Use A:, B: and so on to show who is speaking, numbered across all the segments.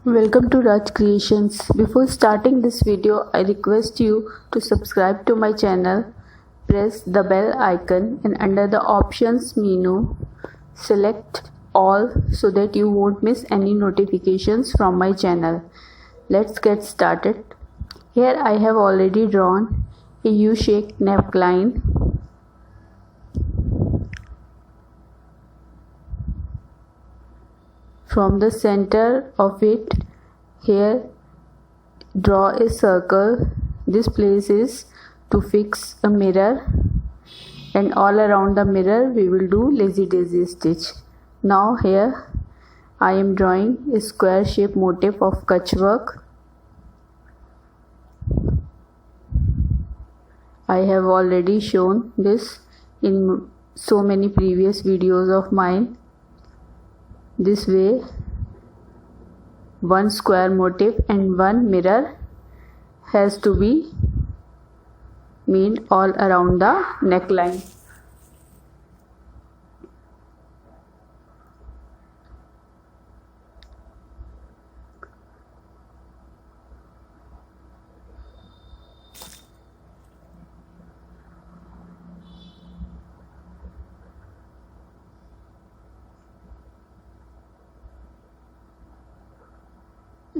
A: Welcome to Raj Creations. Before starting this video, I request you to subscribe to my channel, press the bell icon and under the options menu, select all so that you won't miss any notifications from my channel. Let's get started. Here I have already drawn a U-shaped neckline. From the center of it, here draw a circle. This place is to fix a mirror, and all around the mirror we will do lazy daisy stitch. Now here I am drawing a square shape motif of kutch work. I have already shown this in so many previous videos of mine. This way, one square motif and one mirror has to be made all around the neckline.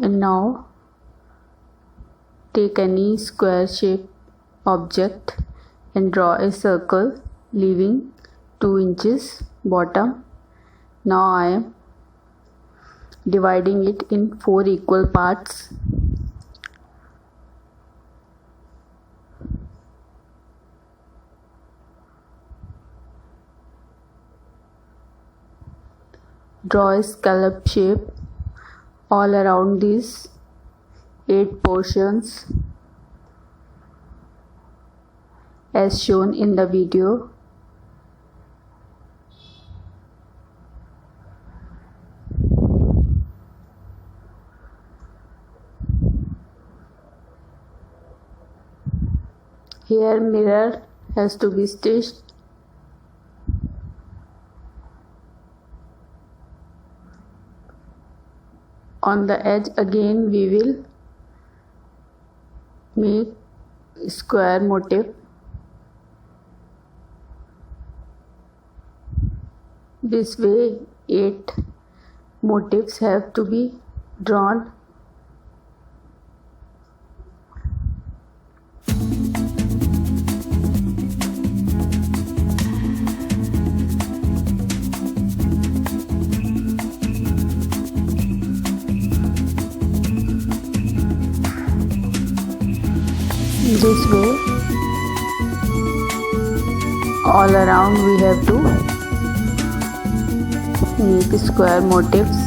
A: And now take any square shaped object and draw a circle leaving 2 inches bottom. Now I am dividing it in 4 equal parts. Draw a scallop shape all around these 8 portions as shown in the video. Here mirror has to be stitched. On the edge again we will make square motif. This way 8 motifs have to be drawn. This way all around we have to make square motifs.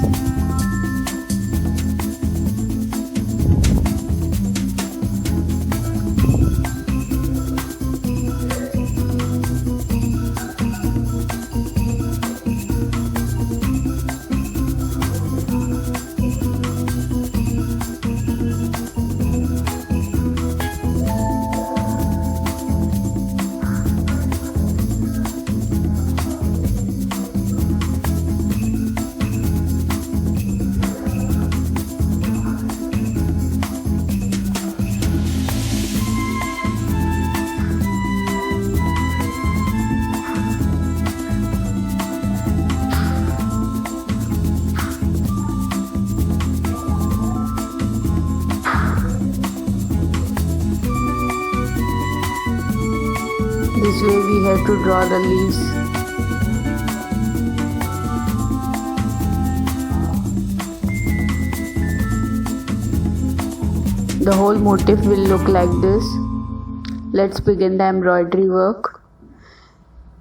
A: This way we have to draw the leaves. The whole motif will look like this. Let's begin the embroidery work.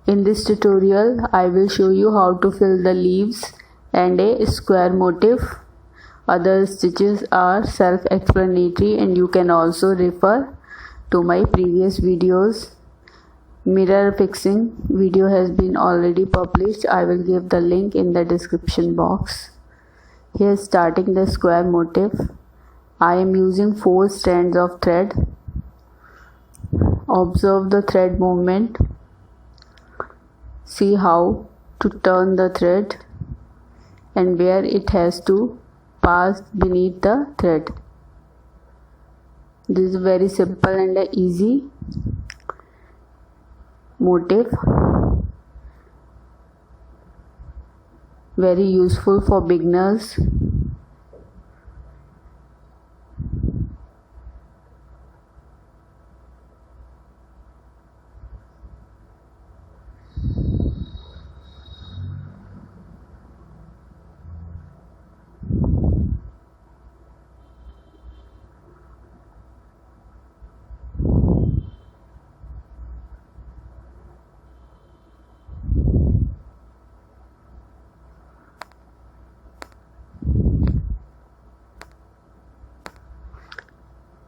A: In this tutorial, I will show you how to fill the leaves and a square motif. Other stitches are self-explanatory and you can also refer to my previous videos. Mirror fixing video has been already published. I will give the link in the description box. Here, starting the square motif, I am using 4 strands of thread. Observe the thread movement. See how to turn the thread and where it has to pass beneath the thread. This is very simple and easy motif, very useful for beginners.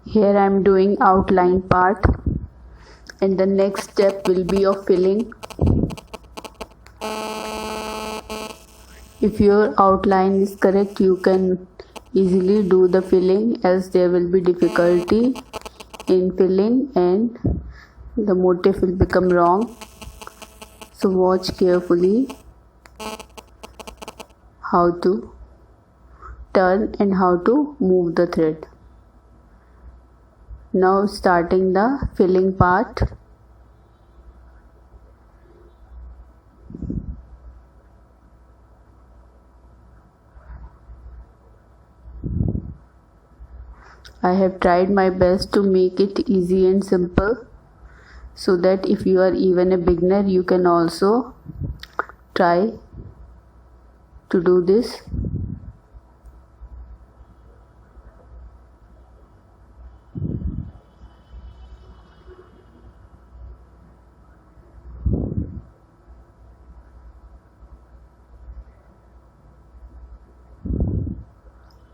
A: Here I am doing outline part, and the next step will be of filling. If your outline is correct, you can easily do the filling, else there will be difficulty in filling and the motif will become wrong. So watch carefully how to turn and how to move the thread. Now starting the filling part. I have tried my best to make it easy and simple, so that if you are even a beginner, you can also try to do this.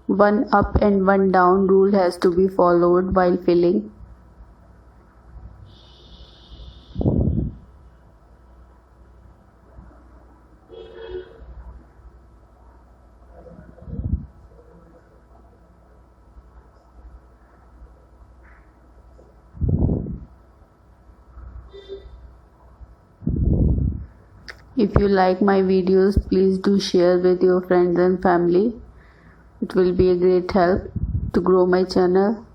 A: One up and one down rule has to be followed while filling. If you like my videos, please do share with your friends and family. It will be a great help to grow my channel.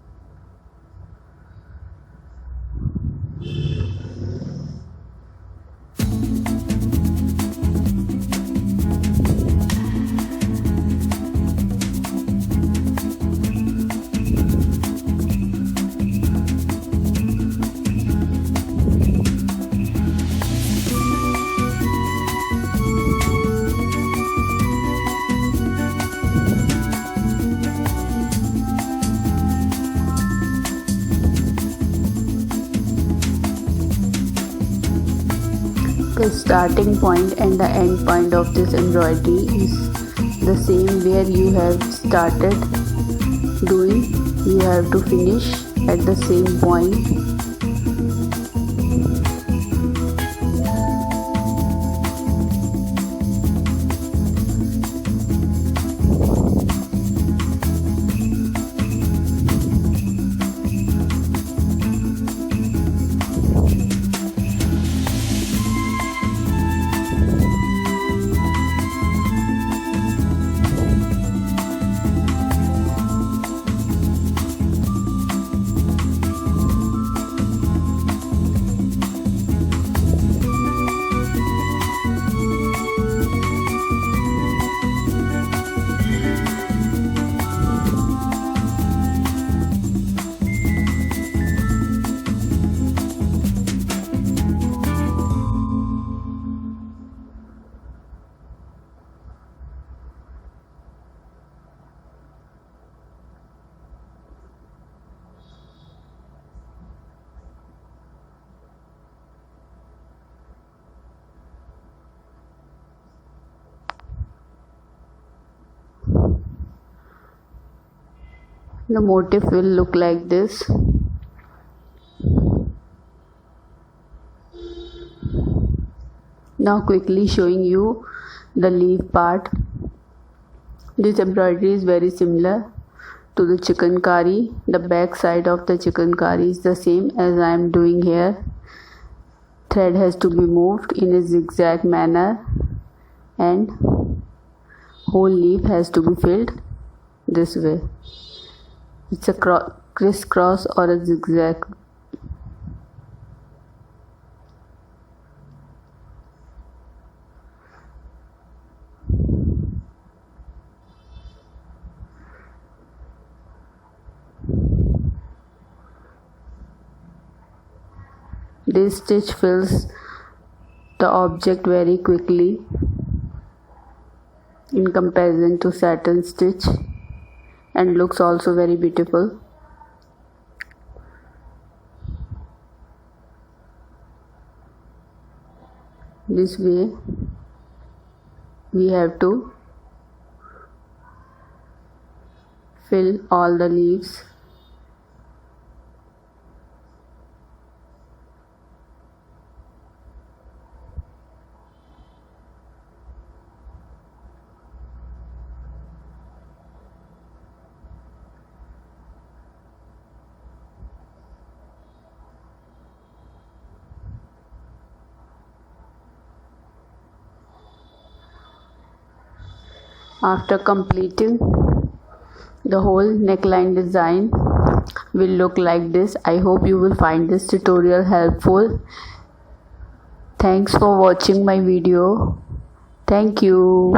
A: The starting point and the end point of this embroidery is the same. Where you have started doing, you have to finish at the same point. The motif will look like this. Now quickly showing you the leaf part. This embroidery is very similar to the chikankari. The back side of the chikankari is the same as I am doing here. Thread has to be moved in a zigzag manner and whole leaf has to be filled. this way. It's a crisscross or a zigzag. This stitch fills the object very quickly in comparison to satin stitch and looks also very beautiful. This way we have to fill all the leaves. After completing, the whole neckline design will look like this. I hope you will find this tutorial helpful. Thanks for watching my video. Thank you.